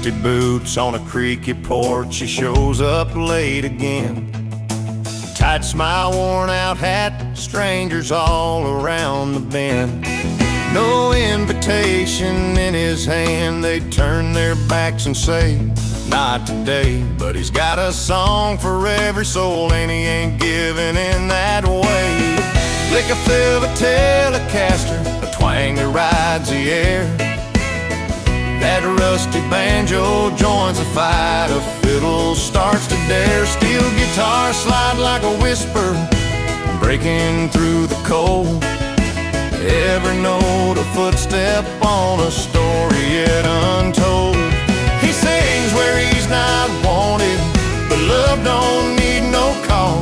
Dusty boots on a creaky porch, he shows up late again. Tight smile, worn out hat, strangers all around the bend. No invitation in his hand, they turn their backs and say, not today. But he's got a song for every soul, and he ain't giving in that way. Lick a fill of a Telecaster, a twang that rides the air. That rusty banjo joins the fight, a fiddle starts to dare. Steel guitar slide like a whisper, breaking through the cold. Every note a footstep on a story yet untold. He sings where he's not wanted, but love don't need no call.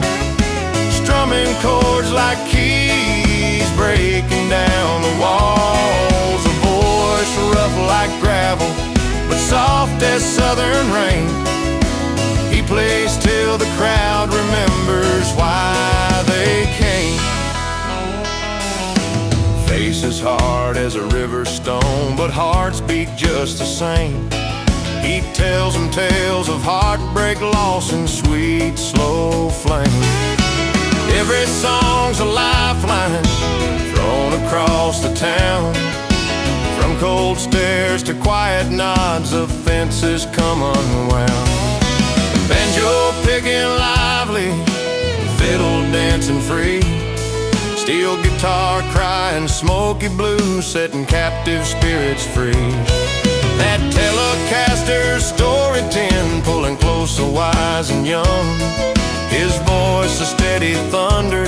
Strumming chords like keys, breaking down the walls. A voice rough like gravel, but soft as southern rain. He plays till the crowd remembers why they came. Face as hard as a river stone, but hearts beat just the same. He tells them tales of heartbreak, loss, and sweet, slow flame. Every song's a lifeline thrown across the town. From cold stares to quiet nods, the fences come unwound. Banjo picking lively, fiddle dancing free. Steel guitar crying smoky blues, setting captive spirits free. That Telecaster's story 10, pulling close so wise and young. His voice a steady thunder,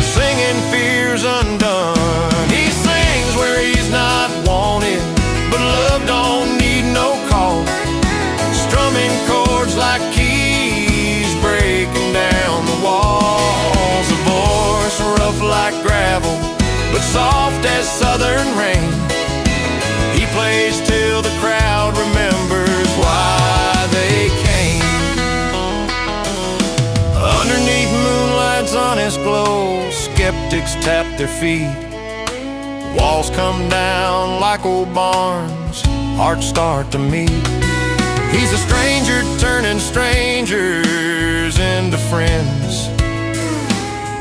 singing fears undone. He sings where he's not wanted, but love don't need no call. Strumming chords like keys, breaking down the walls. A voice rough like gravel, but soft as southern rain. He plays till the crowd remembers why they came. Underneath moonlight's honest glow, skeptics tap their feet. Walls come down like old barns, hearts start to meet. He's a stranger turning strangers into friends.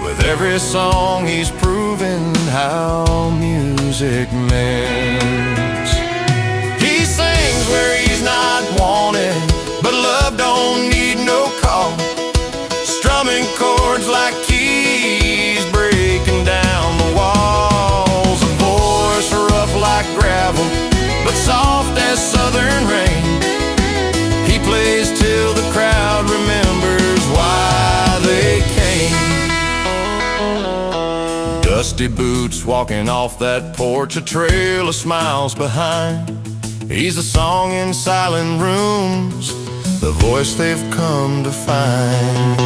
With every song he's proven how music mends. He sings where he's not wanted, but love don't need no call. Strumming chords like keys, breaking down the walls. A voice rough like gravel, but soft as southern rain. He plays till the crowd remembers why they came. Dusty boots walking off that porch, a trail of smiles behind. He's a song in silent rooms, the voice they've come to find.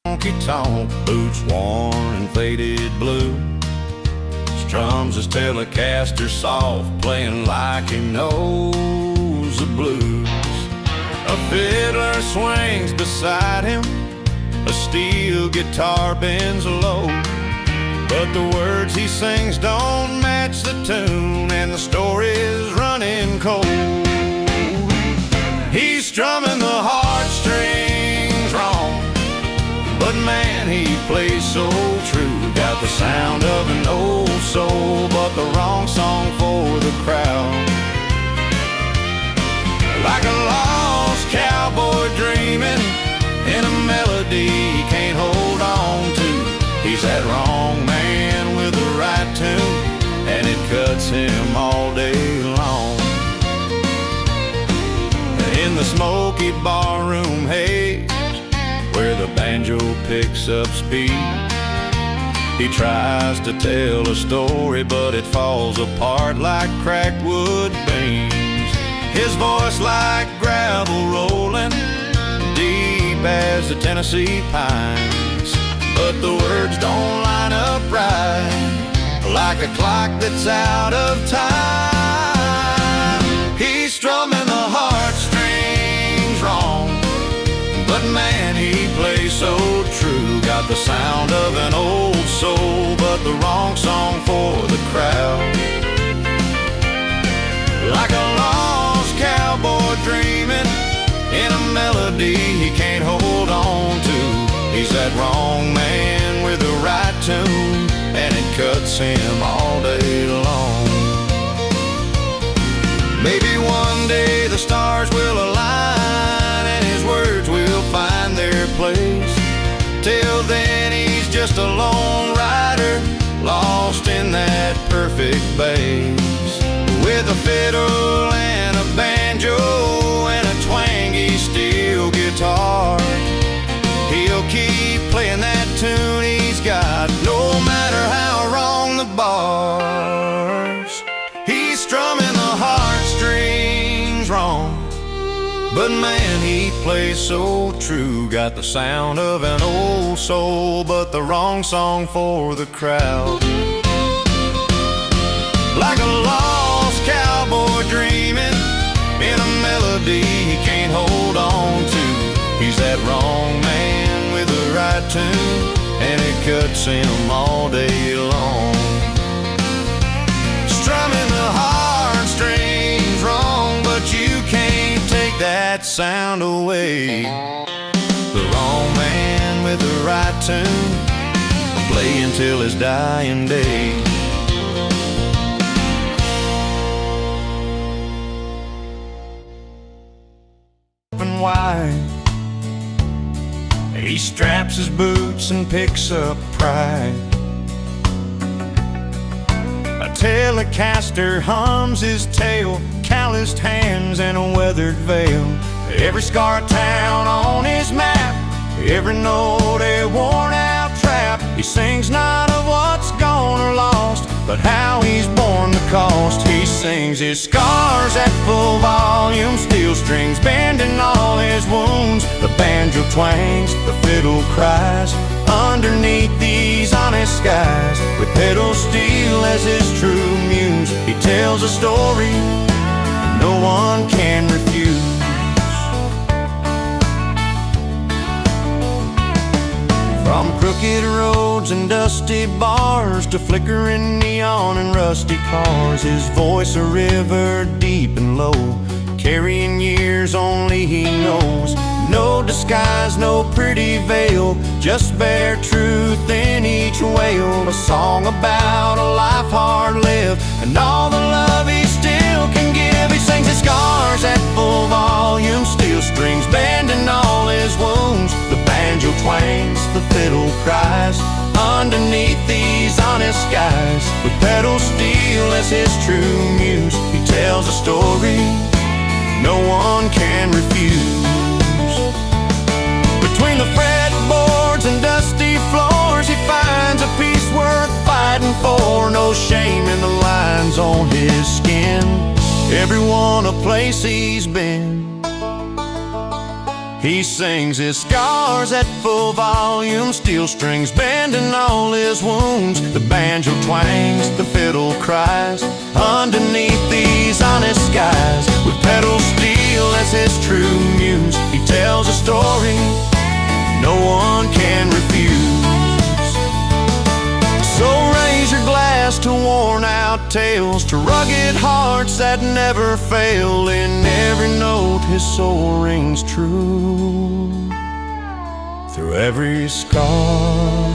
Honky-tonk boots worn and faded blue, strums his Telecaster soft, playing like he knows the blues. A fiddler swings beside him, a steel guitar bends low, but the words he sings don't match the tune, and the story's running cold. He's strumming the heartstrings wrong, but man, he plays so true. Got the sound of an old soul, but the wrong song for the crowd. Like a lost cowboy dreaming in a melody he can't hold on to. He's that wrong man with the right tune, and it cuts him all day long. In the smoky barroom haze, where the banjo picks up speed, he tries to tell a story, but it falls apart like cracked wood beams. His voice like gravel rolling deep as the Tennessee pines, but the words don't line up right, like a clock that's out of time. He's strumming the heartstrings wrong, but man, he plays so true. Got got the sound of an old soul, but the wrong song for the crowd. Like a lost cowboy dreaming in a melody he can't hold on to. He's that wrong man with the right tune, and it cuts him all day long. Maybe one day the stars will align and his words will find their place. Till then he's just a lone rider, lost in that perfect bass. With a fiddle and a banjo and a twangy steel guitar, he'll keep playing that tune he's got, no matter how wrong the bars. He's strumming the heartstrings wrong, but man, he plays so true. Got the sound of an old soul, but the wrong song for the crowd. Like a lost cowboy dreaming in a melody he can't hold on to. He's that wrong man with the right tune, and it cuts him all day long. Strumming the heartstrings wrong, but you can't take that sound away. The wrong man with the right tune, play until his dying day. And wide, he straps his boots and picks up pride. A Telecaster hums his tale, calloused hands and a weathered veil. Every scar town on his map, every note a worn out trap. He sings not of what's gone or lost, but how he's borne the cost. He sings his scars at full volume, steel strings bending all his wounds. The banjo twangs, the fiddle cries, underneath these honest skies. With pedal steel as his true muse, he tells a story no one can refuse. From crooked roads and dusty bars to flickering neon and rusty cars, his voice a river deep and low, carrying years only he knows. No disguise, no pretty veil, just bare truth in each wail. A song about a life hard lived and all the love he still can give. He sings his scars at full volume, steel strings bending all his wounds. The banjo twangs, the fiddle cries, underneath these honest skies. With pedal steel as his true muse, he tells a story no one can refuse. Between the fretboards and dusty floors, he finds a piece worth fighting for. No shame in the lines on his skin, everyone a place he's been. He sings his scars at full volume, steel strings bending all his wounds. The banjo twangs, the fiddle cries, underneath these honest skies. With pedal steel as his true muse, he tells a story no one can refuse. So raise your glass to worn out tales, to rugged hearts that never fail. In every note his soul rings true. Through every scar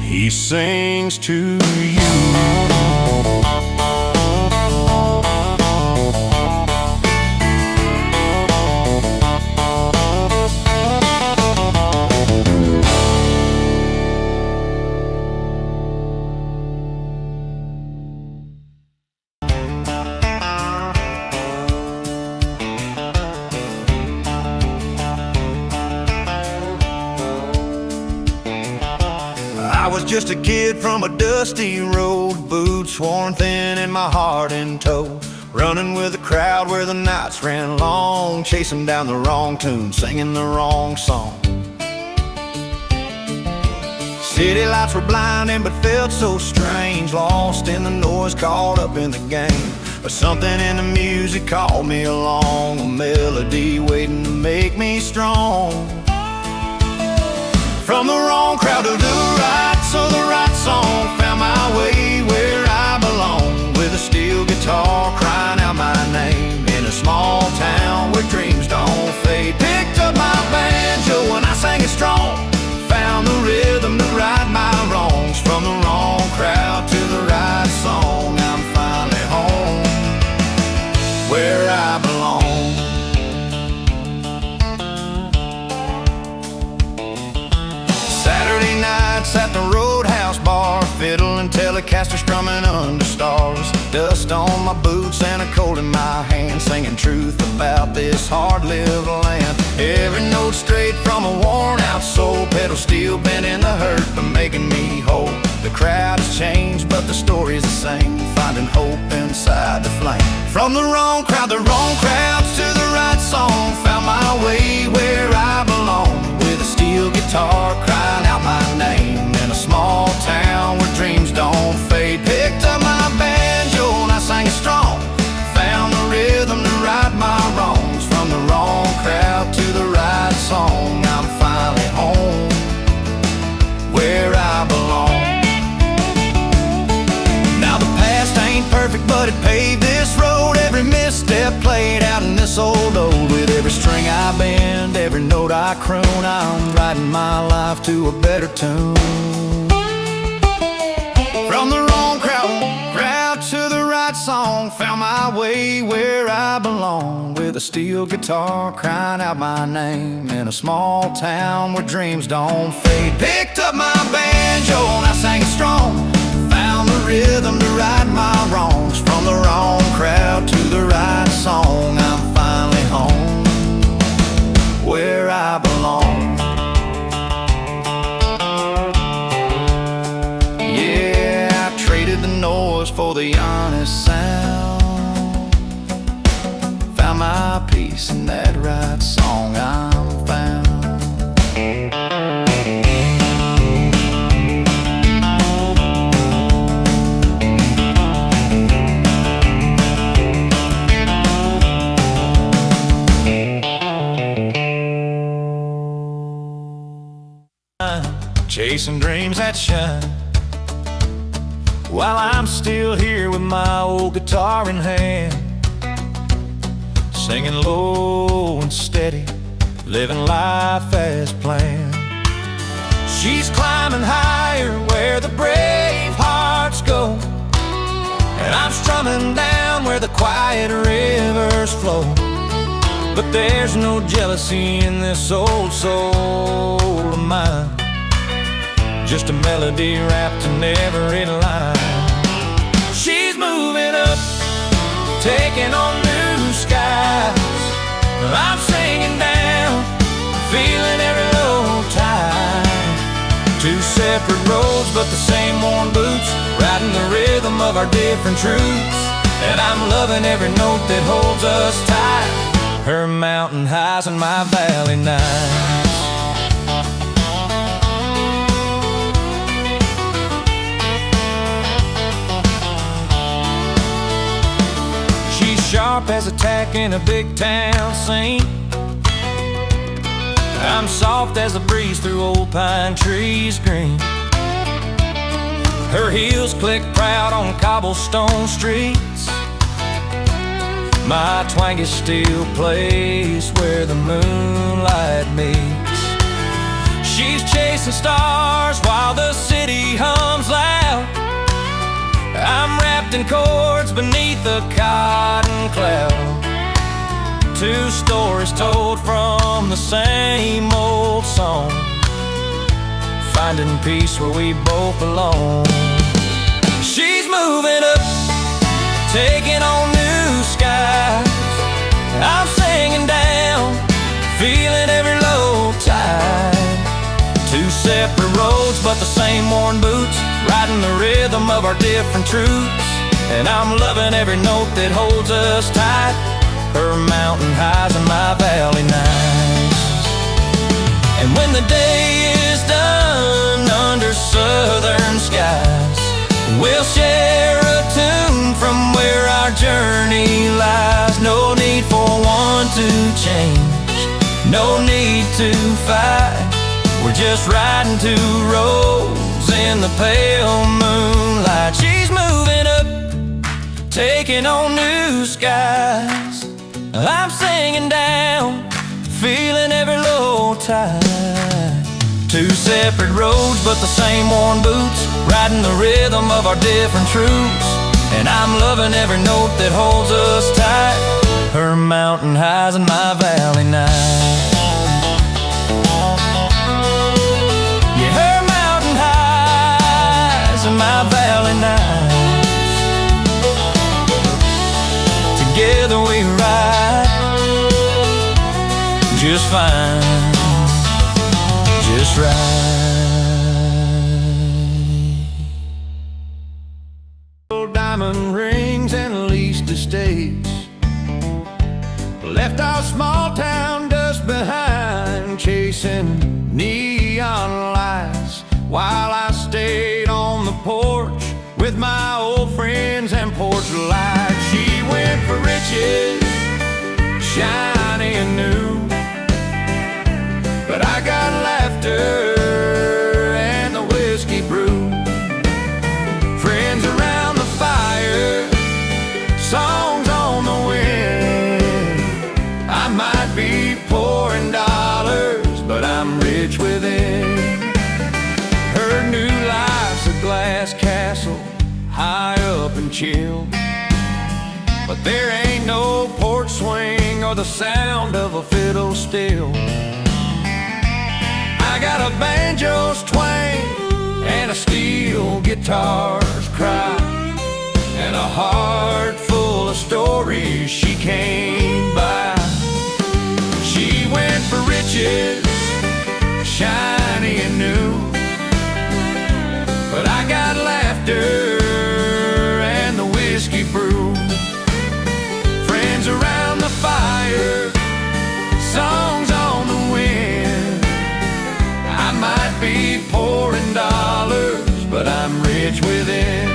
he sings to you. I was just a kid from a dusty road, boots worn thin and my heart in tow, running with a crowd where the nights ran long, chasing down the wrong tune, singing the wrong song. City lights were blinding but felt so strange, lost in the noise, caught up in the game. But something in the music called me along, a melody waiting to make me strong. From the wrong crowd to the right, so the right song found my way where I belong. With a steel guitar crying out my name in a small town where dreams don't fade. Picked up my banjo and I sang it strong, found the rhythm to right my wrongs. From the wrong crowd to the right song, I'm finally home where I belong. Saturday nights at the Roadhouse bar, fiddle and Telecaster strumming under stars. Dust on my boots and a cold in my hand, singing truth about this hard-lived land. Every note straight from a worn-out soul, pedal steel bent in the hurt but making me whole. The crowd has changed but the story's the same, finding hope inside the flame. From the wrong crowd, the wrong crowds to the right song, found my way where I belong. With a steel guitar crying out my name in a small town where dreams don't fade. Picked up my banjo and I sang it strong, found the rhythm to right my wrongs. From the wrong crowd to the right song, I'm finally home where I belong. Now the past ain't perfect but it paved this road. Every misstep played out in this old ode. With every string I bend, every note I croon, I'm writing my life to a better tune. From the wrong crowd to the right song, found my way where I belong. With a steel guitar crying out my name in a small town where dreams don't fade. Picked up my banjo and I sang it strong, found the rhythm to right my wrongs. From the wrong crowd to the right song, I'm finally home where I belong. Yeah, I traded the noise for the honest sound, found my peace in that right song I'm found. Chasing dreams that shine, while I'm still here with my old guitar in hand, singing low and steady, living life as planned. She's climbing higher where the brave hearts go, and I'm strumming down where the quiet rivers flow. But there's no jealousy in this old soul of mine, just a melody wrapped in every line. She's moving up, taking on new skies. I'm singing down, feeling every low tide. Two separate roads but the same worn boots, riding the rhythm of our different truths. And I'm loving every note that holds us tight, her mountain highs and my valley nights. Sharp as a tack in a big town scene, I'm soft as a breeze through old pine trees green. Her heels click proud on cobblestone streets, my twangy steel plays where the moonlight meets. She's chasing stars while the city hums loud, I'm wrapped in chords beneath a cotton cloud. Two stories told from the same old song, finding peace where we both belong. She's moving up, taking on new skies. I'm singing down, feeling every low tide. Two separate roads but the same worn boots, riding the rhythm of our different truths. And I'm loving every note that holds us tight, her mountain highs and my valley nights. And when the day is done under southern skies, we'll share a tune from where our journey lies. No need for one to change, no need to fight, We're just riding two roads in the pale moonlight. She's moving up, taking on new skies. I'm singing down, feeling every low tide. Two separate roads, but the same worn boots, riding the rhythm of our different truths. And I'm loving every note that holds us tight. Her mountain highs and my valley nights. Yeah, her mountain highs and my valley nights. Together we ride just fine, just right. Diamond rings and leased estates, left our small town dust behind, chasing neon lights while I stayed on the porch with my old friends and porch lights. She went for riches, shiny and new, but I got laughter and the whiskey brew. Friends around the fire, songs on the wind. I might be poor in dollars, but I'm rich within. Her new life's a glass castle, high up and chill, but there ain't no porch swing or the sound of a fiddle still. I got a banjo's twang and a steel guitar's cry, and a heart full of stories she came by. She went for riches, shiny and new, but I got laughter and the whiskey brew. Friends around the fire, songs on the wind. I might be poor in dollars, but I'm rich within.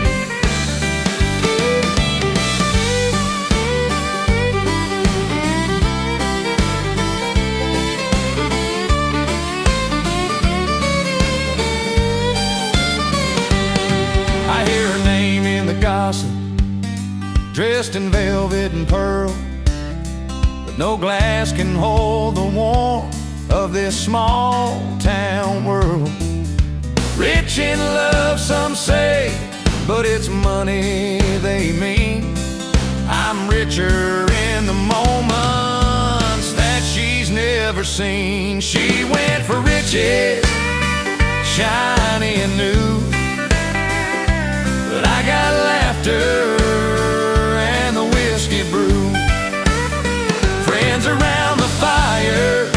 I hear her name in the gossip, dressed in velvet and pearl, but no glass can hold the warmth of this small town world. Rich in love, some say, but it's money they mean. I'm richer in the moments that she's never seen. She went for riches, shiny and new, but I got laughter and the whiskey brew. Friends around the fire,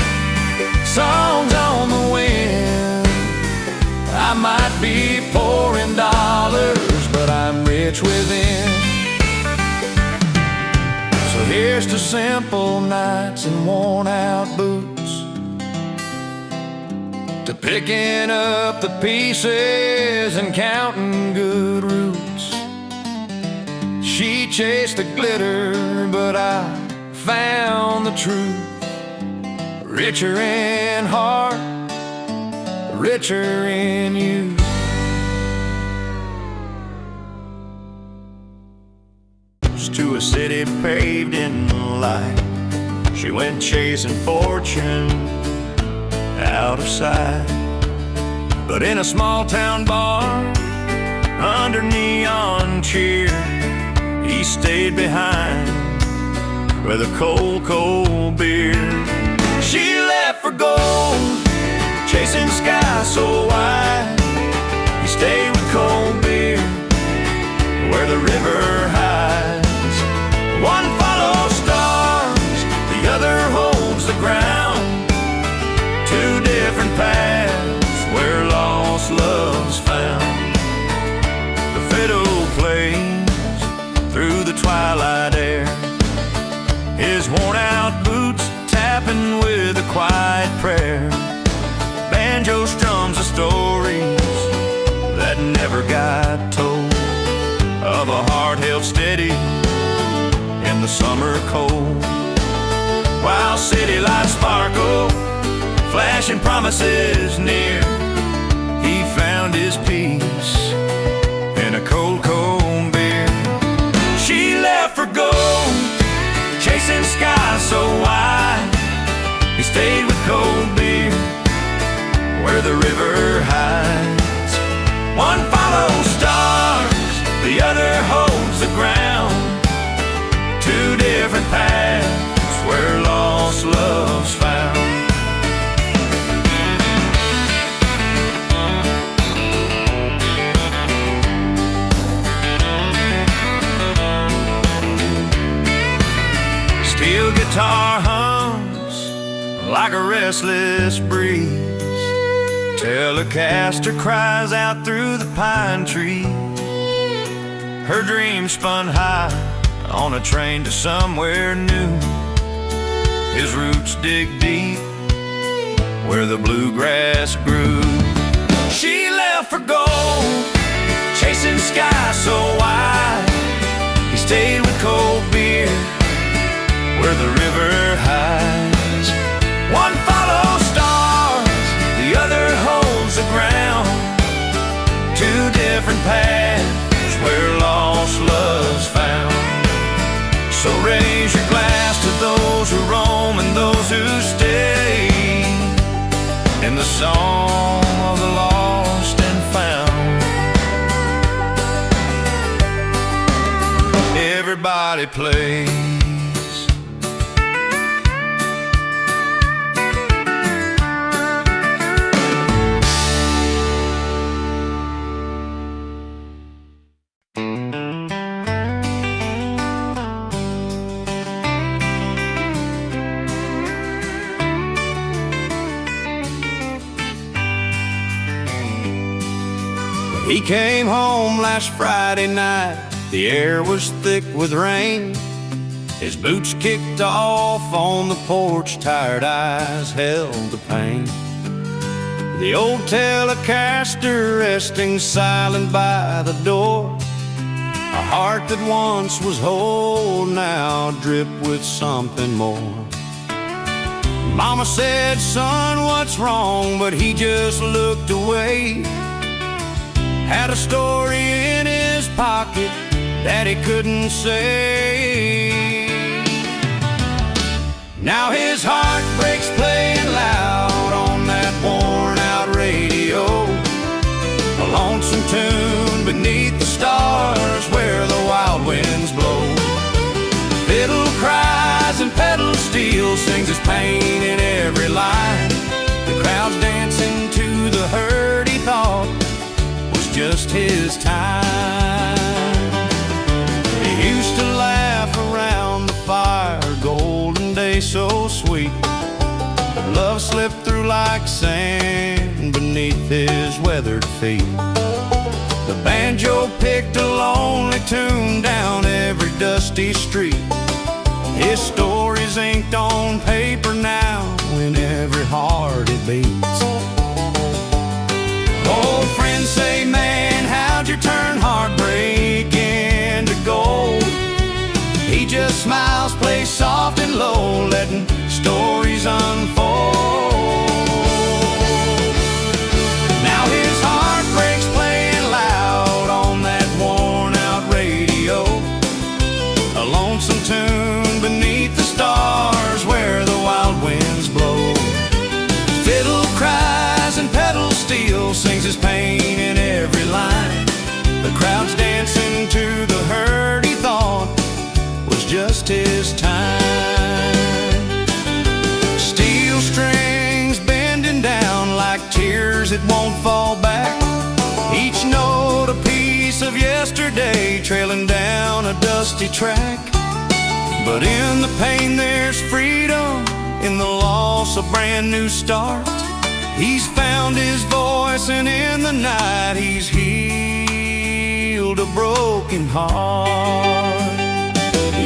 songs on the wind. I might be poor in dollars, but I'm rich within. So here's to simple nights and worn out boots, to picking up the pieces and counting good roots. She chased the glitter, but I found the truth. Richer in heart, richer in you. To a city paved in light, she went chasing fortune out of sight. But in a small town bar, under neon cheer, he stayed behind with a cold, cold beer. She left for gold, chasing sky so wide. He stayed with cold beer, where the river hides. One follows stars, the other holds the ground. Two different paths where lost love's found. The fiddle plays through the twilight air, his worn out boots tapping with a quiet prayer. Banjo strums the stories that never got told, of a heart held steady in the summer cold. While city lights sparkle flashing promises near. He found his peace in a cold, cold beer. She left for gold, chasing skies so wide. He stayed with cold beer, where the river hides. One follows stars, the other holds the ground. Two different paths where lost love's found. Steel guitar hums like a restless breeze. Telecaster cries out through the pine trees. Her dreams spun high on a train to somewhere new. His roots dig deep where the bluegrass grew. She left for gold, chasing skies so wide. He stayed with cold beer, where the river hides. One follows stars, the other holds the ground. Two different paths where lost love's found. So raise your glass to those who roam and those who stay, in the song of the lost and found. Everybody plays. He came home last Friday night. The air was thick with rain. His boots kicked off on the porch. Tired eyes held the pain. The old Telecaster resting silent by the door. A heart that once was whole now dripped with something more. Mama said, "Son, what's wrong?" But he just looked away. Had a story in his pocket that he couldn't say. Now his heart breaks playing loud on that worn-out radio. A lonesome tune beneath the stars where the wild winds blow. Fiddle cries and pedal steel sings his pain in every line. The crowd's dancing to the hurt he thought just his time. He used to laugh around the fire, golden day so sweet. Love slipped through like sand beneath his weathered feet. The banjo picked a lonely tune down every dusty street. His story's inked on paper now in every heart it beats. Old friends say, "Man, how'd you turn heartbreak into gold?" He just smiles, plays soft and low, letting stories unfold. Now his heart breaks playing loud on that worn-out radio. A lonesome tune beneath the stars where the wild winds blow. Fiddle cries and pedal steel sings his pain in every line. The crowd's dancing to the hurt he thought was just his time. Steel strings bending down like tears that won't fall back. Each note a piece of yesterday trailing down a dusty track. But in the pain there's freedom, in the loss a brand new start. He's found his voice and in the night he's healed a broken heart.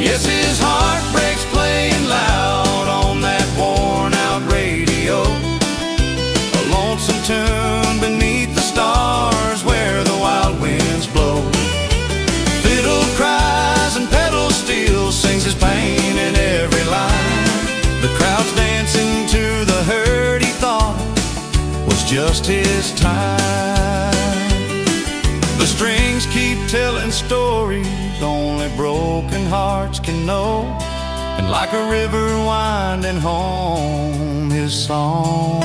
Yes, his heart breaks playing loud on that worn-out radio. A lonesome tune beneath the stars where the wild winds blow. Fiddle cries and pedal steel sings his pain in every line. The crowd's dancing to the hurt he thought just his time. The strings keep telling stories only broken hearts can know, and like a river winding home, his song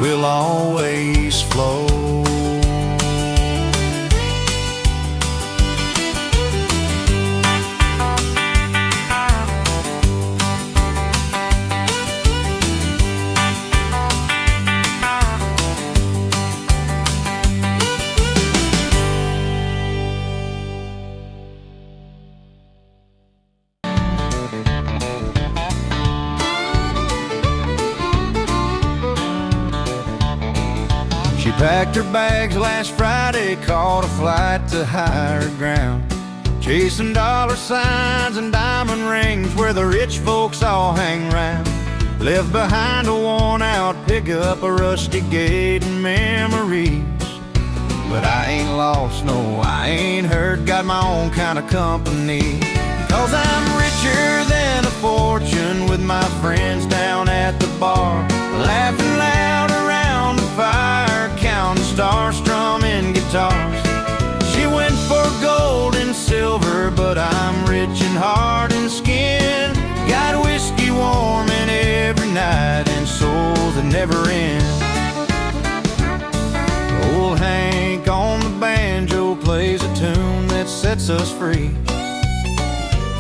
will always flow. She packed her bags last Friday, caught a flight to higher ground, chasing dollar signs and diamond rings where the rich folks all hang round. Left behind a worn-out pickup, a rusty gate, and memories. But I ain't lost, no, I ain't hurt, got my own kind of company. 'Cause I'm richer than a fortune, with my friends down at the bar, laughing loud around the fire, counting stars, strumming guitars. She went for gold and silver, but I'm rich in heart and skin. Got whiskey warming every night and souls that never end. Old Hank on the banjo plays a tune that sets us free.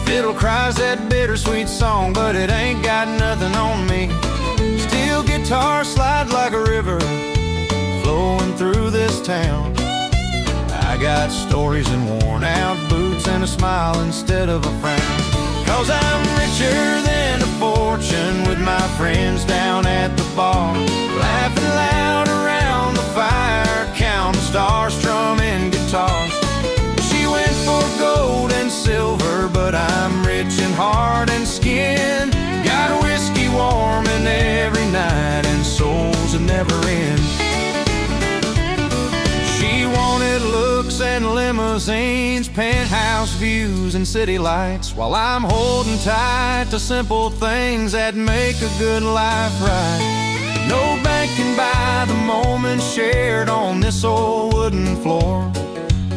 Fiddle cries that bittersweet song, but it ain't got nothing on me. Steel guitar slides like a river flowing through this town. I got stories and worn out boots and a smile instead of a frown. 'Cause I'm richer than a fortune, with my friends down at the bar, laughing loud around the fire, counting stars, strumming guitars. She went for gold and silver, but I'm rich in heart and skin. Got whiskey warming every night and souls that never end. She wanted looks and limousines, penthouse views and city lights, while I'm holding tight to simple things that make a good life right. No bank can buy the moments shared on this old wooden floor,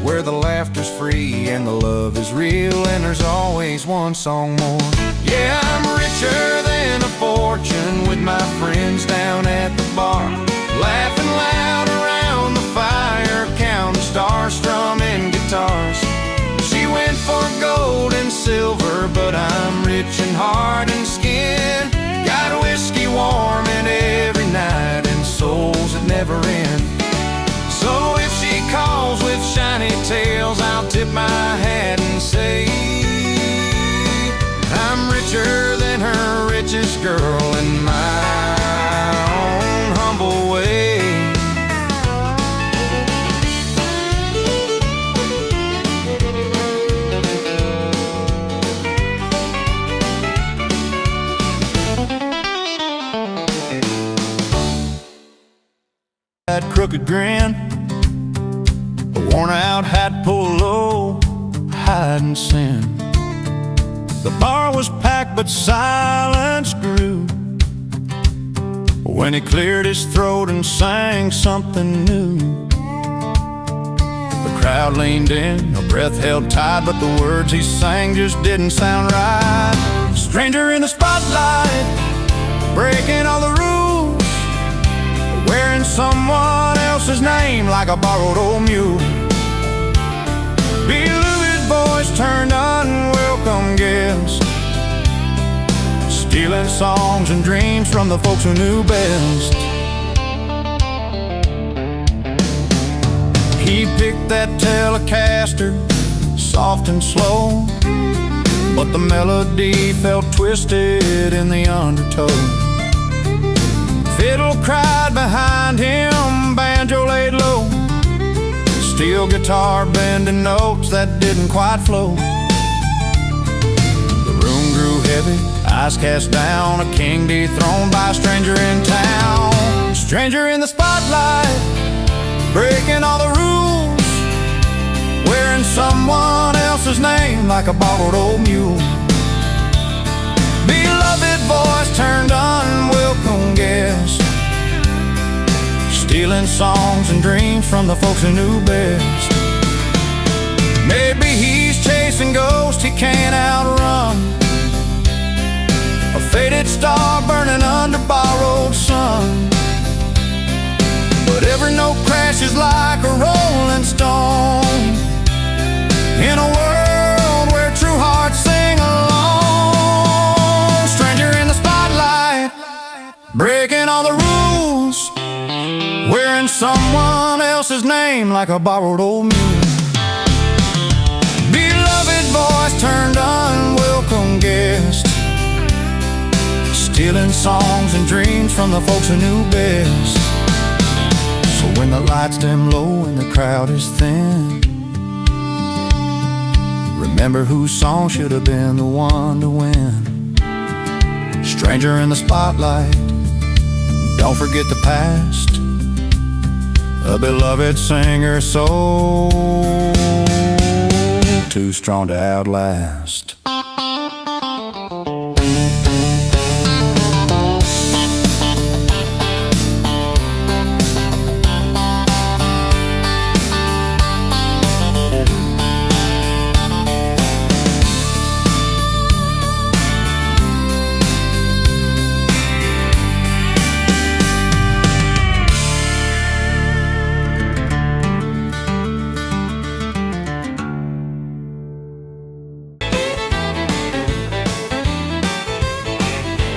where the laughter's free and the love is real, and there's always one song more. Yeah, I'm richer than a fortune, with my friends down at the bar, laughing loud around the fire, counting stars, strumming guitars. She went for gold and silver, but I'm rich in heart and skin. Got whiskey warming every night and souls that never end. So if she calls with shiny tails, I'll tip my hat and say I'm richer than her richest girl in my own humble way. That crooked grin, a worn-out hat pulled low, hiding sin. The bar was packed, but silence grew when he cleared his throat and sang something new. The crowd leaned in, a breath held tight, but the words he sang just didn't sound right. Stranger in the spotlight, breaking all the rules, wearing someone else's name like a borrowed old mule. Beloved voice turned unwelcome guest, stealing songs and dreams from the folks who knew best. He picked that Telecaster, soft and slow, but the melody felt twisted in the undertow. Fiddle cried behind him, banjo laid low, steel guitar bending notes that didn't quite flow. The room grew heavy, eyes cast down, a king dethroned by a stranger in town. Stranger in the spotlight, breaking all the rules, wearing someone else's name like a borrowed old mule. Beloved voice turned unwelcome guest, stealing songs and dreams from the folks who knew best. Maybe he's chasing ghosts he can't outrun, a faded star burning under borrowed sun. But every note crashes like a rolling stone in a world where true hearts sing along. Stranger in the spotlight, breaking all the rules, wearing someone else's name like a borrowed old mule. Beloved voice turned unwelcome guest, stealing songs and dreams from the folks who knew best. So when the lights dim low and the crowd is thin, remember whose song should have been the one to win. Stranger in the spotlight, don't forget the past, a beloved singer so too strong to outlast.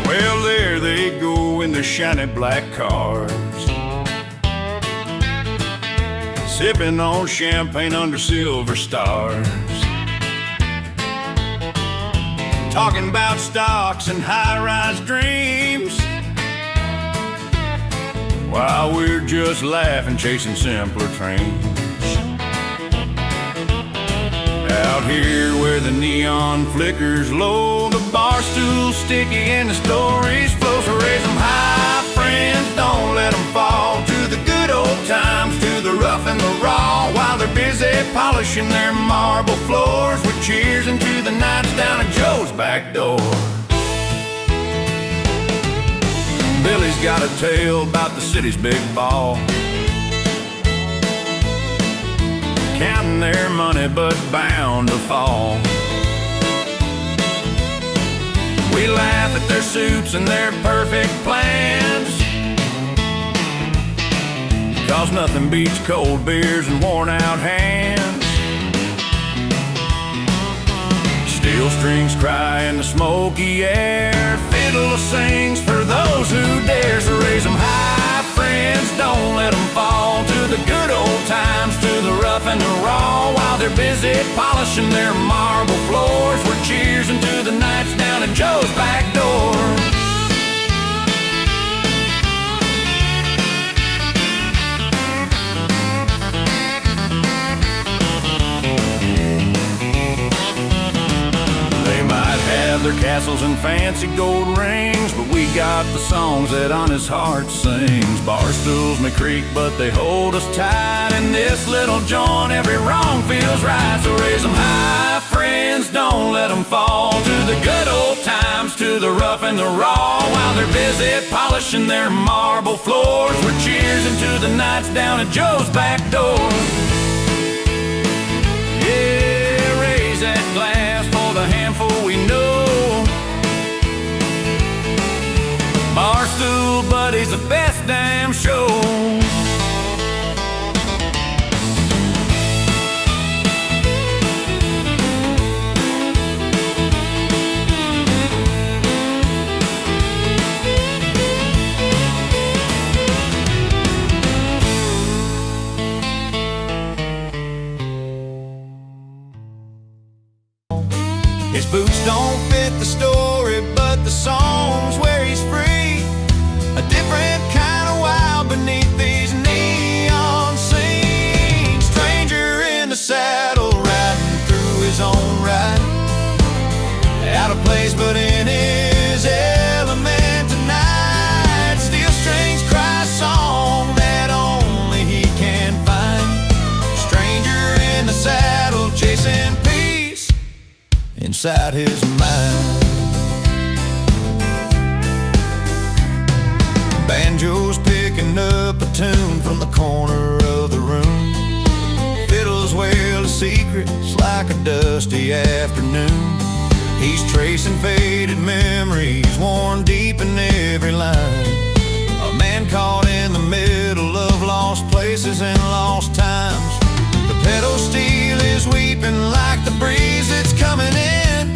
Well, there they go in their shiny black cars, sipping on champagne under silver stars, talking about stocks and high-rise dreams, while we're just laughing, chasing simpler dreams. Out here where the neon flickers low, the bar stool's sticky and the stories flow. So raise them high, friends, don't let them fall to the good old times, to the rough and the raw, while they're busy polishing their marble floors with cheers into the nights down at Joe's back door. Billy's got a tale about the city's big ball, counting their money but bound to fall. We laugh at their suits and their perfect plans, 'cause nothing beats cold beers and worn out hands. Steel strings cry in the smoky air, fiddle sings for those who dare. So raise them high, friends, don't let them fall to the good old times, to the rough and the raw, while they're busy polishing their marble floors. We're cheers into the nights down at Joe's back door. Their castles and fancy gold rings, but we got the songs that honest heart sings. Bar stools may creak, but they hold us tight. In this little joint, every wrong feels right. So raise them high, friends, don't let them fall to the good old times, to the rough and the raw, while they're busy polishing their marble floors. We're cheers into the nights down at Joe's back door. Yeah, raise that glass for the handful we know. Barstool Buddy's the best damn show. His boots don't fit the story, but the song's where he's free. A different kind of wild beneath these neon scenes. Stranger in the saddle, riding through his own ride. Out of place, but in his element tonight. Steel strings cry a song that only he can find. Stranger in the saddle, chasing peace inside his mind. Banjo's picking up up a tune from the corner of the room. Fiddles wail secrets like a dusty afternoon. He's tracing faded memories, worn deep in every line. A man caught in the middle of lost places and lost times. The pedal steel is weeping like the breeze that's coming in,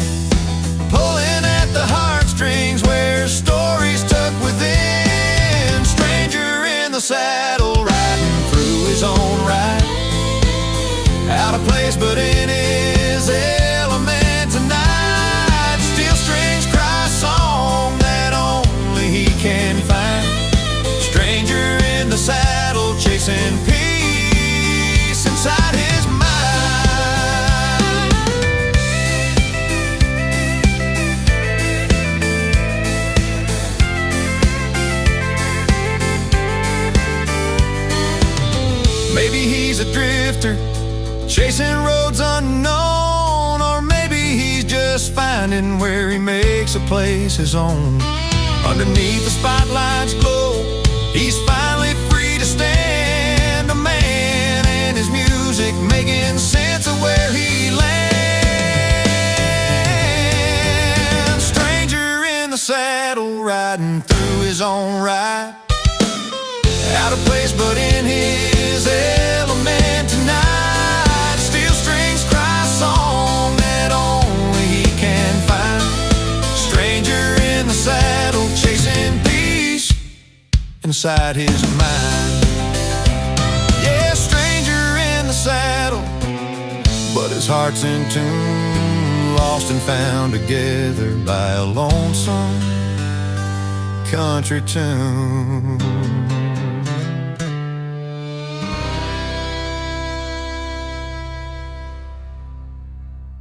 pulling at the heartstrings where stories tucked within. Stranger in the saddle, riding through his own ride, out of place but in his element tonight. Steel strings cry a song that only he can find. Stranger in the saddle, chasing peace inside his mind. Maybe he's a drifter, chasing roads unknown, or maybe he's just finding where he makes a place his own. Underneath the spotlight's glow, he's finally free to stand, a man and his music making sense of where he lands. Stranger in the saddle, riding through his own ride, out of place but in his element tonight. Steel strings cry a song that only he can find. Stranger in the saddle, chasing peace inside his mind. Yeah, stranger in the saddle, but his heart's in tune, lost and found together by a lonesome country tune.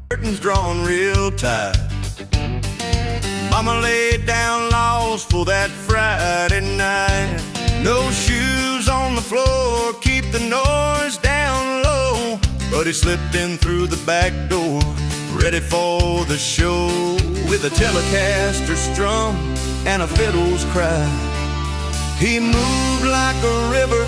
Curtains drawn real tight, Mama laid down laws for that Friday night. No shoes on the floor, keep the noise down low. But he slipped in through the back door, ready for the show, with a Telecaster strum and a fiddle's cry. He moved like a river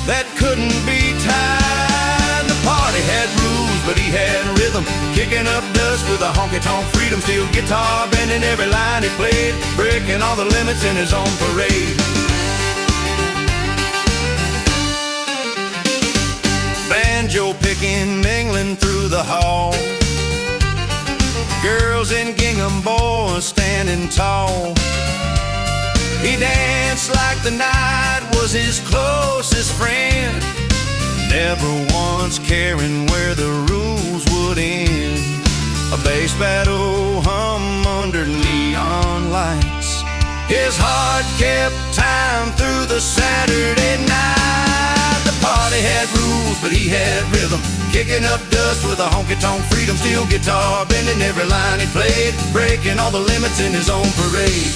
that couldn't be tied. The party had rules, but he had rhythm, kicking up dust with a honky-tonk freedom. Steel guitar bending every line he played, breaking all the limits in his own parade. Banjo picking, mingling through the hall, girls in gingham, boys standing tall. He danced like the night was his closest friend, never once caring where the rules would end. A bass battle hum under neon lights, his heart kept time through the Saturday night. The party had rules, but he had rhythm, kicking up dust with a honky-tonk freedom. Steel guitar bending every line he played, breaking all the limits in his own parade.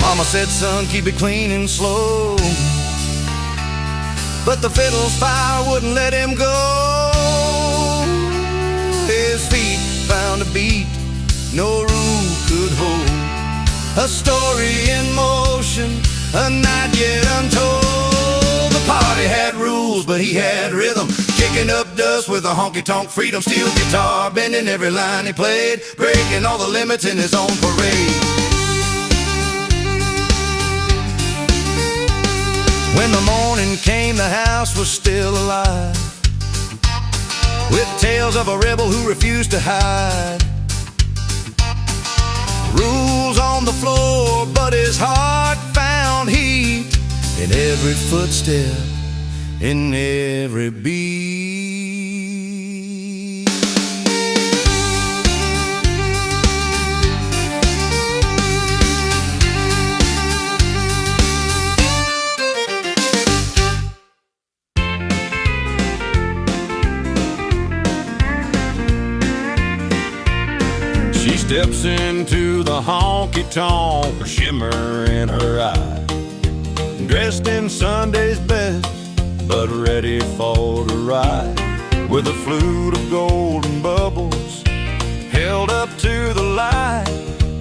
Mama said, son, keep it clean and slow, but the fiddle's fire wouldn't let him go. His feet found a beat no rule could hold, a story in motion, a night yet untold. The party had rules, but he had rhythm, kicking up dust with a honky-tonk freedom. Steel guitar bending every line he played, breaking all the limits in his own parade. When the morning came, the house was still alive, with tales of a rebel who refused to hide. Rules on the floor, but his heart found heat in every footstep, in every beat. steps into the honky-tonk, a shimmer in her eye. Dressed in Sunday's best, but ready for the ride. With a flute of golden bubbles held up to the light,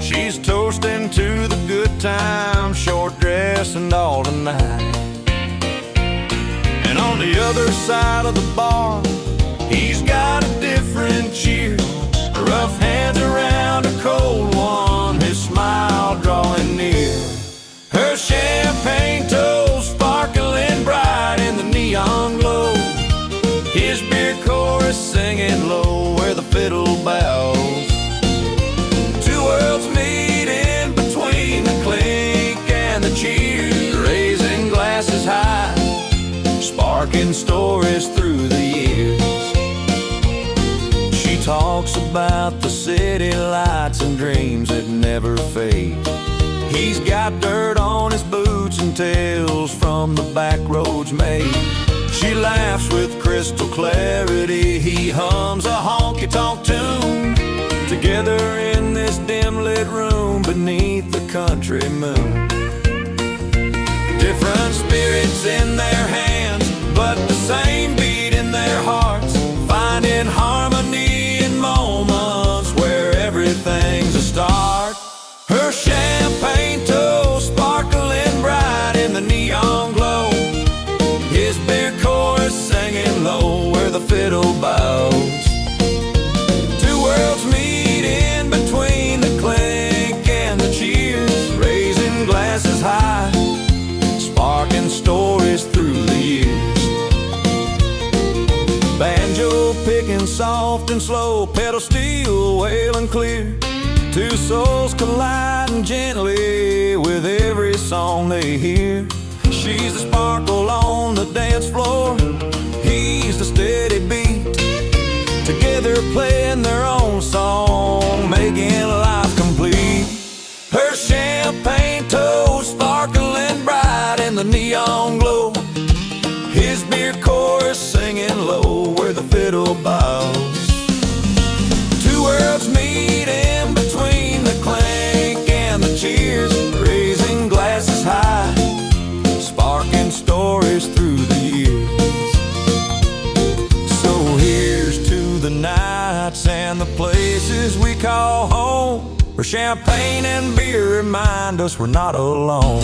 she's toasting to the good time, short dress and all tonight. And on the other side of the bar, he's got a different cheer. Rough hands around a cold one, his smile drawing near. Her champagne toast sparkling bright in the neon glow. His beer chorus singing low where the fiddle bows. Two worlds meet in between the clink and the cheers, raising glasses high, sparking stories through the years. She talks about the city lights and dreams that never fade. He's got dirt on his boots and tales from the back roads made. She laughs with crystal clarity, he hums a honky-tonk tune. Together in this dim lit room beneath the country moon. Different spirits in their hands, but the same beat in their hearts, finding harmony in moments where everything's a start. Her champagne toast sparkling bright in the neon glow. His beer chorus singing low where the fiddle bows. Two worlds meet in between the clink and the cheers, raising glasses high, sparking stories through the years. Banjo picking soft and slow, pedal steel wailing clear. Two souls colliding gently with every song they hear. She's the sparkle on the dance floor, he's the steady beat. Together playing their own song, making life complete. Her champagne toast sparkling bright in the neon glow. His beer chorus singing low where the fiddle bows. Two worlds meet in between the clink and the cheers, raising glasses high, sparking stories through the years. So here's to the nights and the places we call home, where champagne and beer remind us we're not alone.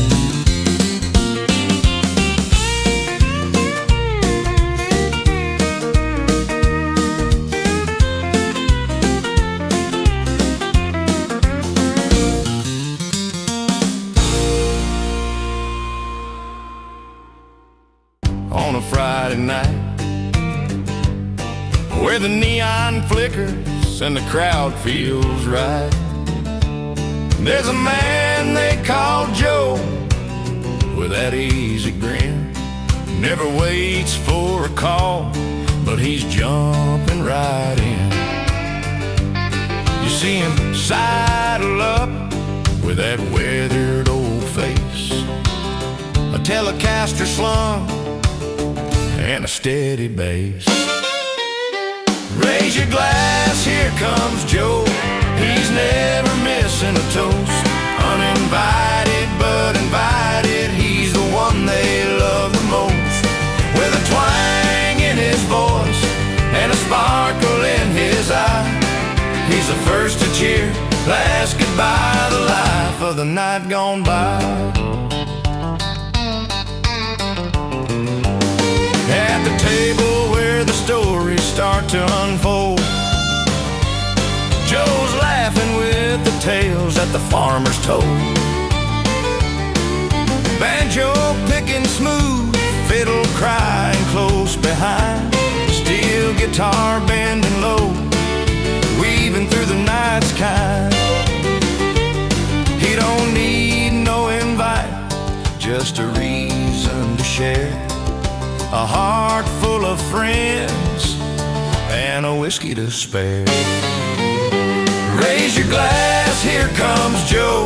On a Friday night, where the neon flickers and the crowd feels right, there's a man they call Joe with that easy grin. Never waits for a call, but he's jumping right in. You see him sidle up with that weathered old face, a Telecaster slung and a steady bass. Raise your glass, here comes Joe. He's never missing a toast. Uninvited but invited, he's the one they love the most. With a twang in his voice and a sparkle in his eye, he's the first to cheer, last goodbye, the life of the night gone by. At the table where the stories start to unfold, Joe's laughing with the tales that the farmers told. Banjo picking smooth, fiddle crying close behind, steel guitar bending low, weaving through the night's kind. He don't need no invite, just a reason to share, a heart full of friends and a whiskey to spare. Raise your glass, here comes Joe.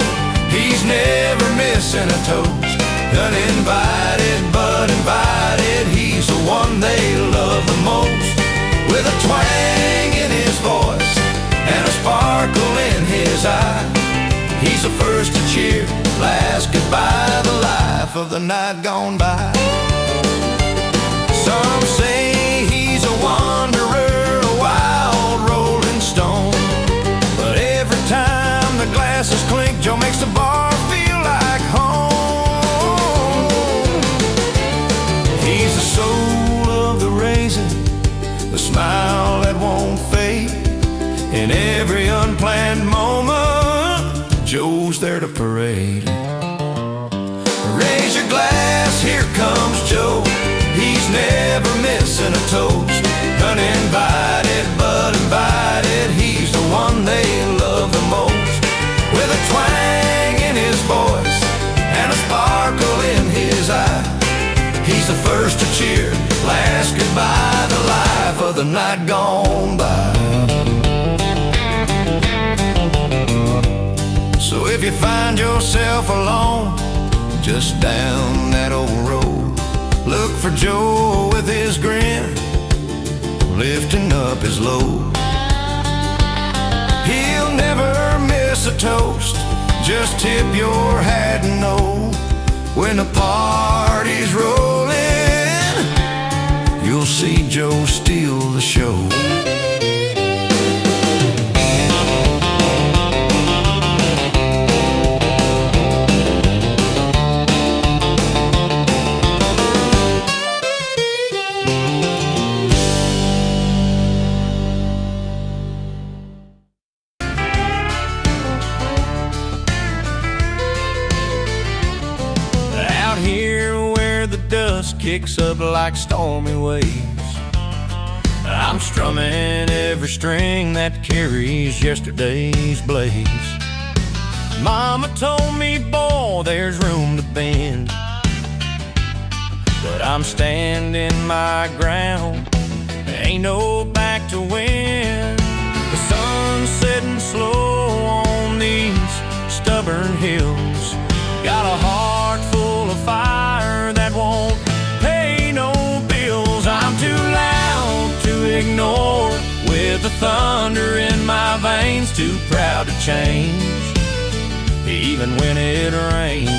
He's never missing a toast. Uninvited but invited, he's the one they love the most. With a twang in his voice and a sparkle in his He's the first to cheer, last goodbye, the life of the night gone by. Some say he's a wanderer, a wild rolling stone, but every time the glasses clink, Joe makes the bar feel like home. He's the soul of the raisin, the smile that won't fade. In every unplanned moment, Joe's there to parade. Raise your glass, here comes Joe. He's never missing a toast. Uninvited but invited, he's the one they love the most. With a twang in his voice and a sparkle in his eye, he's the first to cheer, last goodbye, the life of the night gone by. So if you find yourself alone just down that old road, look for Joe with his grin, lifting up his load. He'll never miss a toast, just tip your hat and know when the party's rolling, you'll see Joe steal the show. Kicks up like stormy waves, I'm strumming every string that carries yesterday's blaze. Mama told me, boy, there's room to bend, but I'm standing my ground. There ain't no back to win. The sun's setting slow on these stubborn hills. Got a heart full of fire that won't pay no bills. I'm too loud to ignore, with the thunder in my veins, too proud to change, even when it rains.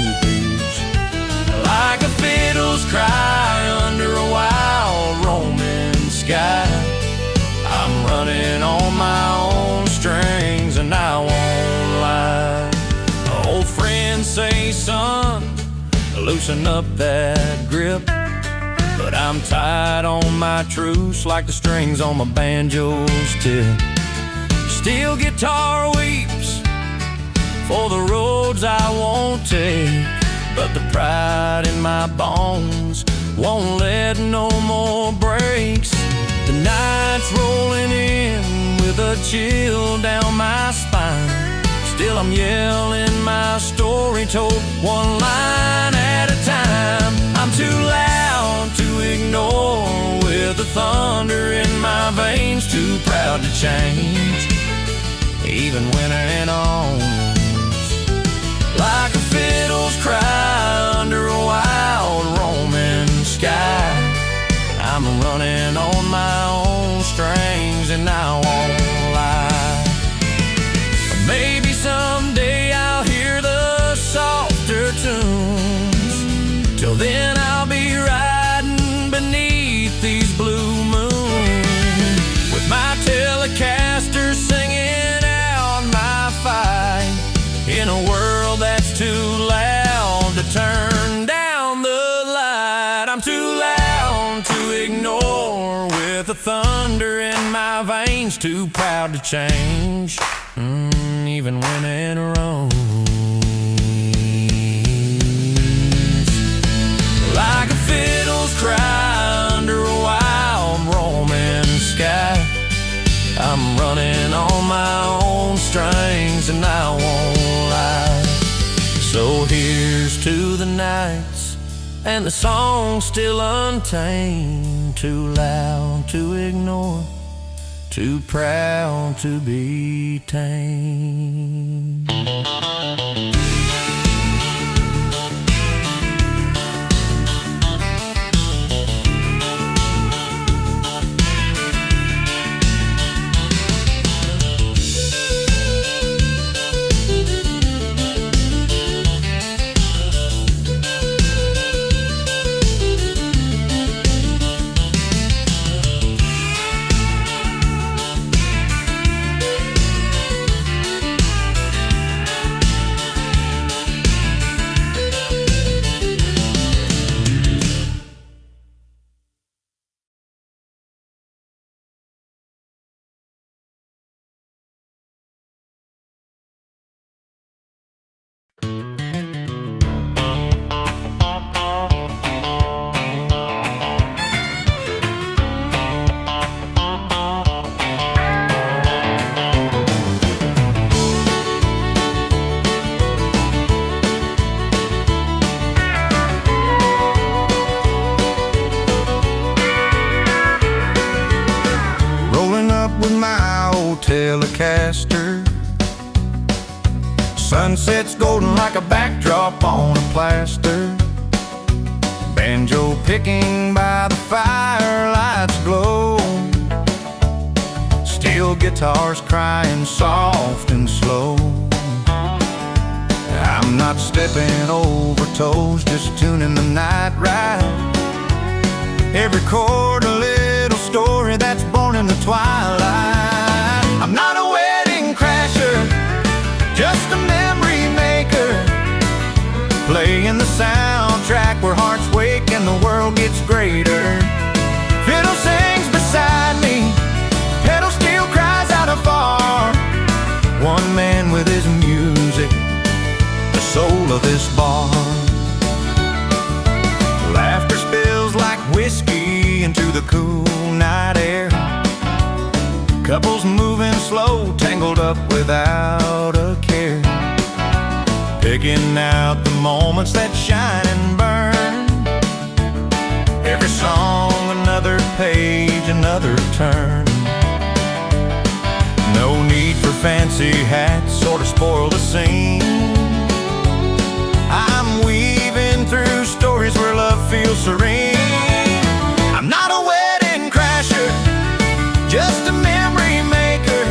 Like a fiddle's cry under a wild Roman sky, I'm running on my own strings and I won't lie. Old friends say, son, loosen up that grip, but I'm tied on my truce like the strings on my banjo's tip. Steel guitar weeps for the roads I won't take, but the pride in my bones won't let no more breaks. The night's rolling in with a chill down my spine. Still I'm yelling my story, told one line at a time. I'm too loud to ignore, with the thunder in my veins, too proud to change, even when it owns. Like a fiddle's cry under a wild Roman sky, I'm running on my own strings and I won't lie. Maybe someday I'll hear the softer tunes. Till then I'll be riding beneath these blue moons, with my Telecaster singing out my fight, in a world that's too loud to turn down the light. I'm too loud to ignore, with the thunder in my veins, too proud to change, even when it roams. Like a fiddle's cry under a wild Roman sky, I'm running on my own strings and I won't lie. So here's to the nights and the song still untamed, too loud to ignore, too proud to be tamed. Telecaster. Sunset's golden like a backdrop on a plaster. Banjo picking by the firelight's glow. Steel guitars crying soft and slow. I'm not stepping over toes, just tuning the night right. Every chord a little story that's born in the twilight. I'm not a wedding crasher, just a memory maker, playing the soundtrack where hearts wake and the world gets greater. Fiddle sings beside me, pedal steel cries out afar. One man with his music, the soul of this bar. Laughter spills like whiskey into the cool night air. Couples moving slow, tangled up without a care. Picking out the moments that shine and burn. Every song another page, another turn. No need for fancy hats or to spoil the scene. I'm weaving through stories where love feels serene. I'm not a wedding crasher, just a memory maker,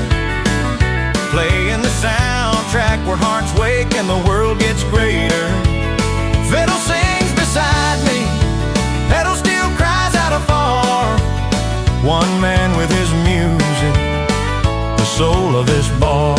playing the soundtrack where hearts wake and the world gets greater. Fiddle sings beside me, pedal steel cries out afar. One man with his music, the soul of this bar.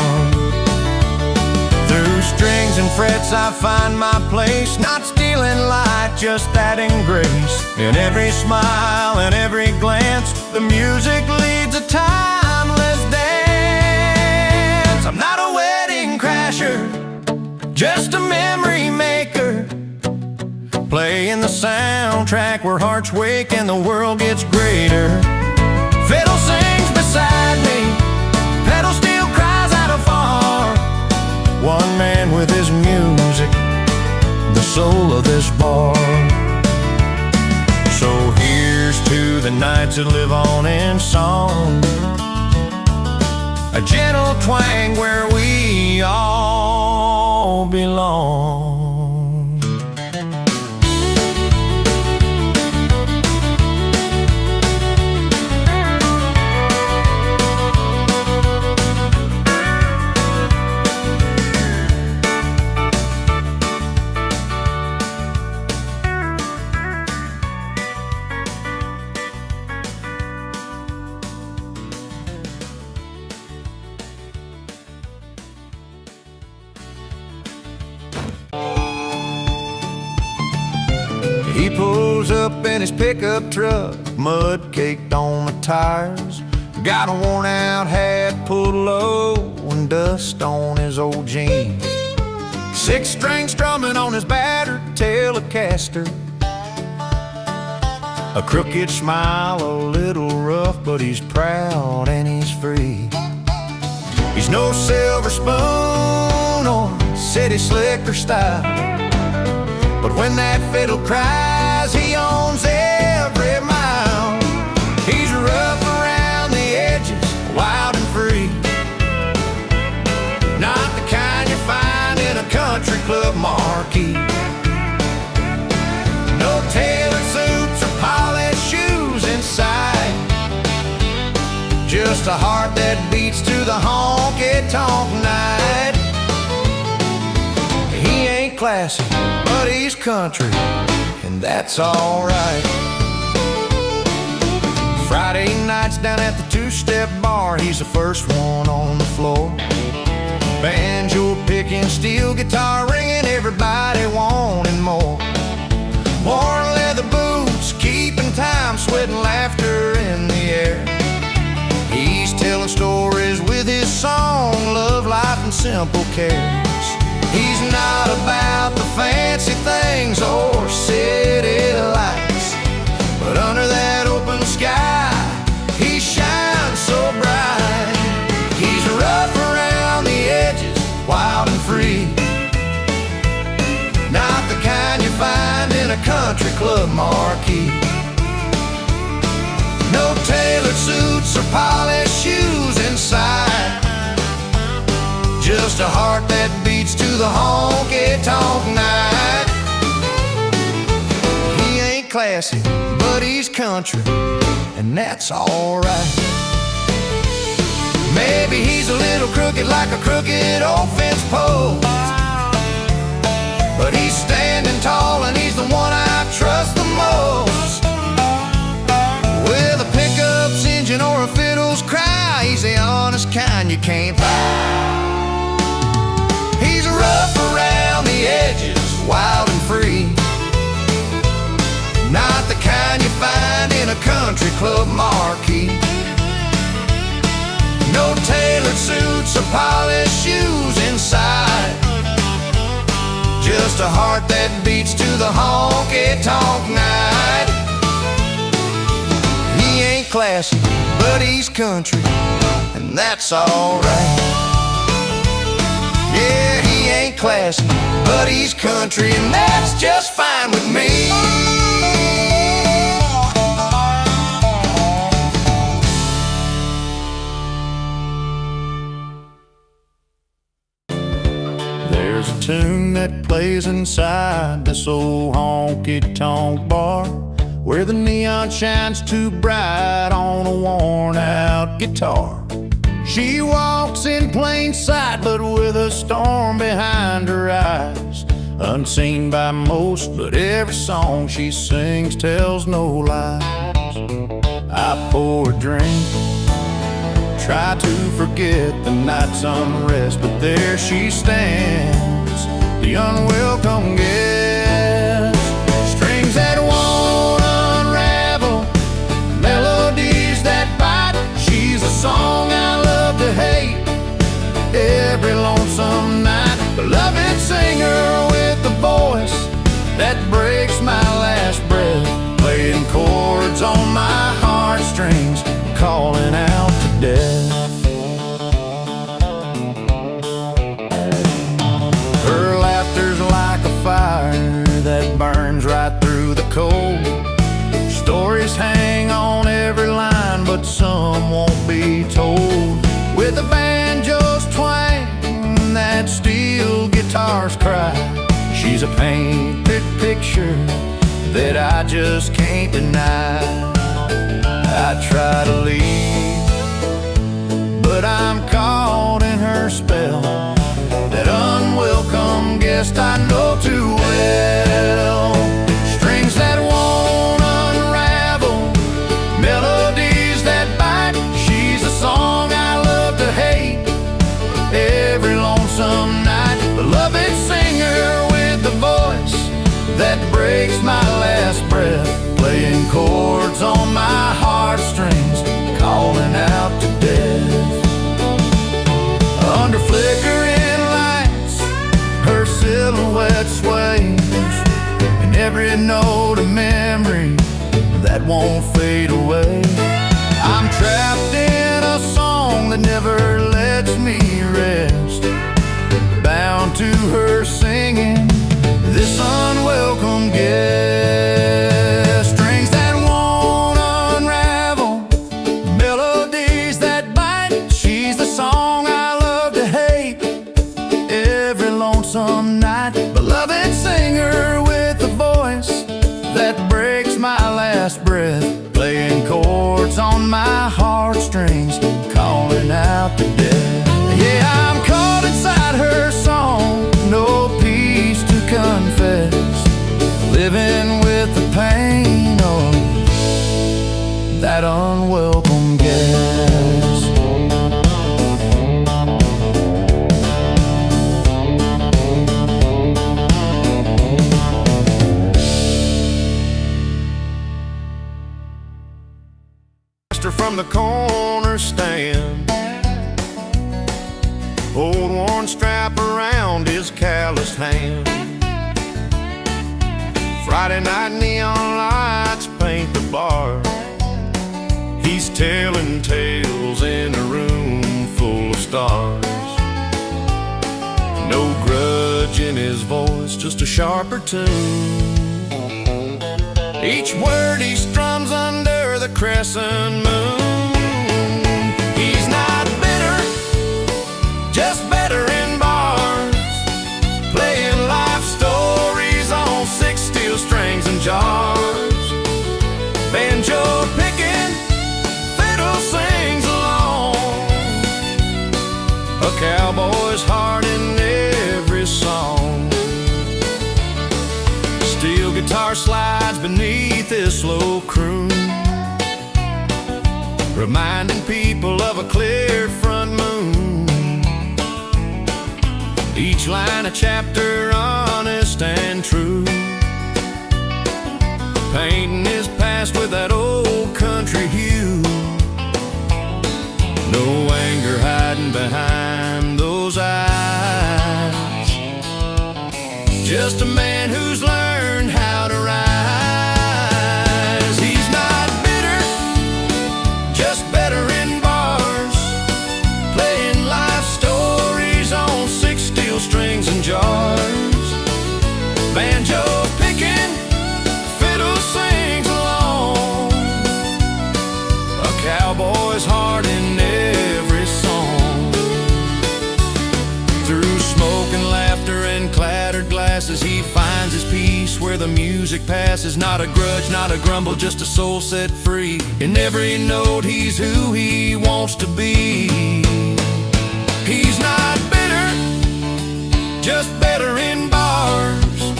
Through strings and frets I find my place, not stealing light, just adding grace. In every smile and every glance, the music leads a timeless dance. I'm not a wedding crasher, just a memory maker, playing the soundtrack where hearts wake and the world gets greater. Fiddle sings beside me, pedal steel cries out afar. One man with his music, the soul of this bar. So here's to the nights that live on in song, a gentle twang where we all belong. He pulls up in his pickup truck, mud caked on the tires. Got a worn out hat pulled low and dust on his old jeans. 6-string strumming on his battered Telecaster. A crooked smile, a little rough, but he's proud and he's free. He's no silver spoon or city slicker style, but when that fiddle cries, he owns every mile. He's rough around the edges, wild and free, not the kind you find in a country club marquee. No tailored suits or polished shoes inside, just a heart that beats to the honky-tonk night. He ain't classy, but he's country, and that's alright. Friday nights down at the two-step bar, he's the first one on the floor. Banjo picking, steel guitar ringing, everybody wanting more. Worn leather boots, keeping time, sweat and laughter in the air. He's telling stories with his song, love, life, and simple cares. He's not about the fancy things or city lights, but under that open sky, he shines so bright. He's rough around the edges, wild and free, not the kind you find in a country club marquee. No tailored suits or polished shoes inside, heart that beats to the honky-tonk night. He ain't classy, but he's country, and that's alright. Maybe he's a little crooked like a crooked old fence post, but he's standing tall and he's the one I trust the most. With a pickup's engine or a fiddle's cry, he's the honest kind you can't buy. He's rough around the edges, wild and free, not the kind you find in a country club marquee. No tailored suits or polished shoes inside, just a heart that beats to the honky-tonk night. He ain't classy, but he's country, and that's alright. Yeah, he ain't classy, but he's country, and that's just fine with me. There's a tune that plays inside this old honky-tonk bar, where the neon shines too bright on a worn-out guitar. She walks in plain sight, but with a storm behind her eyes, unseen by most, but every song she sings tells no lies. I pour a drink, try to forget the night's unrest, but there she stands, the unwelcome guest. Strings that won't unravel, melodies that bite. She's a song I love to hate every lonesome night. Beloved singer with a voice that breaks my last breath, playing chords on my heartstrings, calling out to death. Her laughter's like a fire that burns right through the cold. Stories hang on every line, but some won't be told. With a banjo's twang, that steel guitar's cry, she's a painted picture that I just can't deny. I try to leave, but I'm caught in her spell, that unwelcome guest I know too well. Strings that won't unravel, melodies that bite. She's a song I love to hate every lonesome night. Beloved singer with a voice that breaks my last breath, playing chords on my heartstrings, calling out to death. Under flickering lights, her silhouette sways, and every note a memory that won't fade away. I'm trapped in a song that never lets me rest, bound to her singing this unwelcome guest. Strings that won't unravel, melodies that bite. She's the song I love to hate every lonesome night. Beloved singer with a voice that breaks my last breath, playing chords on my heartstrings, calling out to death. Yeah, I'm caught inside her song, no peace to confess, living with the pain of that unwelcome guest. From the corner stand, old worn strap around his calloused hand. Friday night neon lights paint the bar. He's telling tales in a room full of stars. No grudge in his voice, just a sharper tune. Each word he strums under the crescent moon. He's not bitter, just better in bars. banjo picking, fiddle sings along. A cowboy's heart in every song. Steel guitar slides beneath his slow croon, reminding people of a clear front moon. Each line a chapter honest and true, painting his past with that old country hue. No anger hiding behind those eyes, just a man who's learned how to rise. He's not bitter, just better in bars, playing life stories on 6 steel strings and jars. Banjo picking, fiddle sings along. A cowboy's heart in every song. Through smoke and laughter and clattered glasses, he finds his peace where the music passes. Not a grudge, not a grumble, just a soul set free. In every note he's who he wants to be. He's not bitter, just better in bars,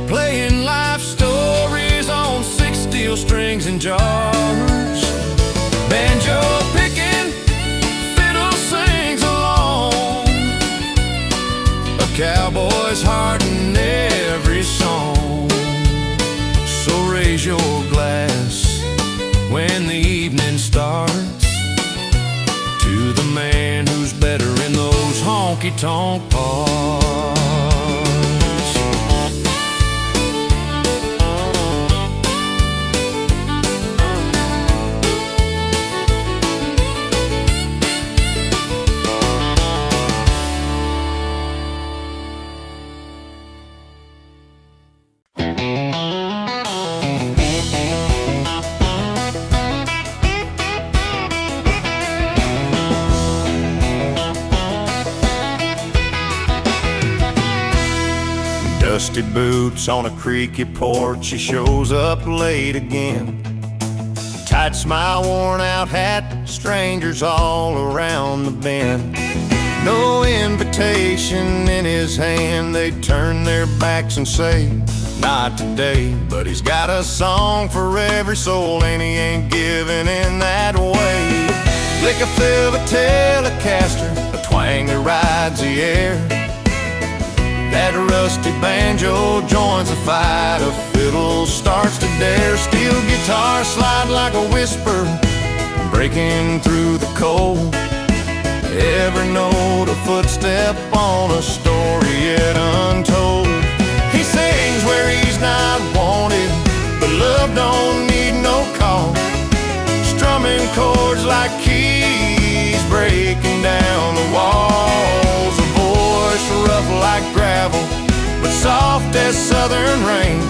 playing life stories on 6 steel strings and jars. Banjo picking, fiddle sings along. A cowboy's heart in every song. So raise your glass when the evening starts, to the man who's better in those honky-tonk parts. Dusty boots on a creaky porch, he shows up late again. Tight smile, worn out hat, strangers all around the bend. No invitation in his hand, they turn their backs and say, not today. But he's got a song for every soul, and he ain't giving in that way. Lick a fill of a Telecaster, a twang that rides the air. That rusty banjo joins the fight, a fiddle starts to dare. Steel guitar slide like a whisper, breaking through the cold. Every note a footstep on a story yet untold. He sings where he's not wanted, but love don't need no call. Strumming chords like keys, breaking down the walls. A voice rough like gravel, but soft as southern rain.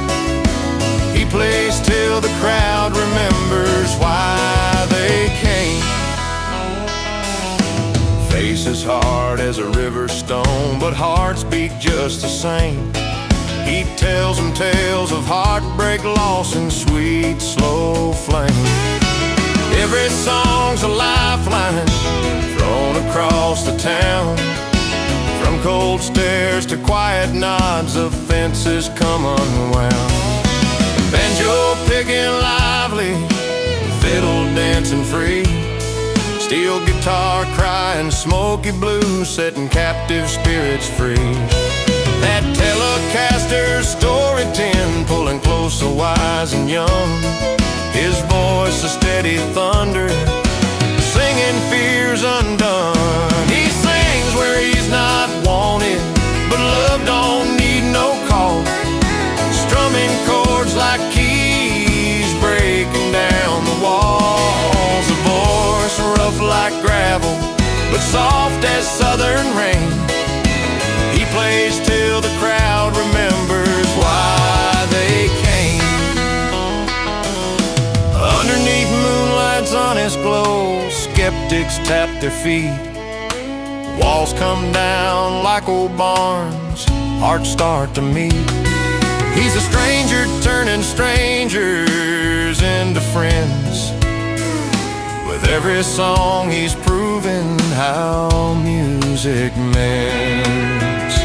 He plays till the crowd remembers why they came. Face as hard as a river stone, but hearts beat just the same. He tells them tales of heartbreak, loss, and sweet slow flame. Every song's a lifeline thrown across the town. From cold stares to quiet nods, the fences come unwound. Banjo picking lively, fiddle dancing free. Steel guitar crying smoky blues, setting captive spirits free. That Telecaster story 10, pulling close so wise and young. His voice a steady thunder, singing fears undone. He sings where he's not wanted, but love don't need no call. Strumming chords like keys, breaking down the walls. A voice rough like gravel, but soft as southern rain. He plays till the crowd remembers why they came. Underneath moonlight's honest glow, skeptics tap their feet. Walls come down like old barns, hearts start to meet. He's a stranger turning strangers into and to friends. With every song he's proven how music mends.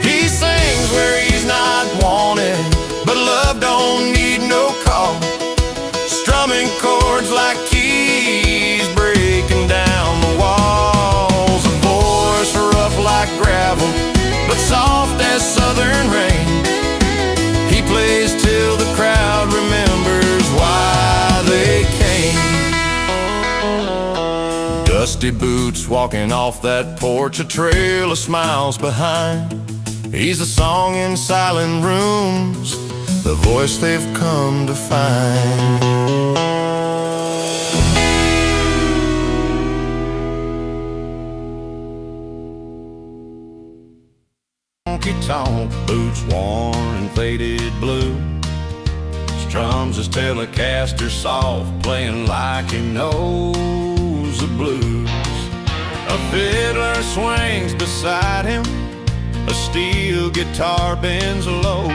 He sings where he's not wanted, but love don't need no call. Strumming chords like keys, breaking down the walls. A voice rough like gravel, but soft as southern rain. He plays till the crowd remembers why they came. Dusty boots walking off that porch, a trail of smiles behind. He's a song in silent rooms, the voice they've come to find. Honky-tonk boots worn and faded blue, strums his Telecaster soft, playing like he knows the blues. A fiddler swings beside him, a steel guitar bends low,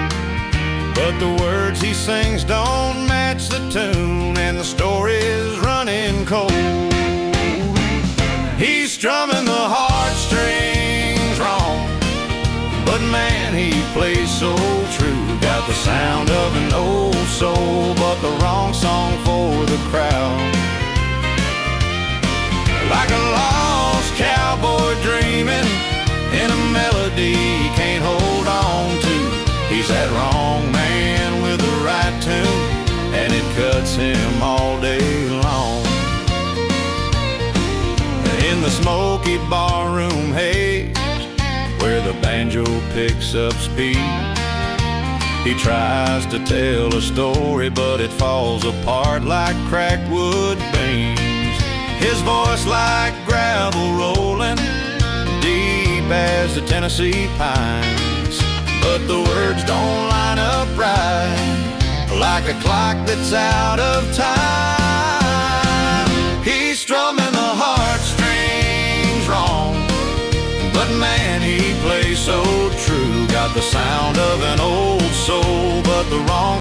but the words he sings don't match the tune, and the story's running cold. He's strumming the heartstrings wrong, but man, he plays so true. Got the sound of an old soul, but the wrong song for the crowd. Like a lost cowboy dreaming in a melody he can't hold on to. He's that wrong man with the right tune, and it cuts him all day long. In the smoky barroom haze, where the banjo picks up speed, he tries to tell a story, but it falls apart like cracked wood beams. His voice like gravel rolling deep as the Tennessee pines, but the words don't line up right, like a clock that's out of time. He's strumming the heartstrings wrong, but man, he plays so true. Got the sound of an old soul, but the wrong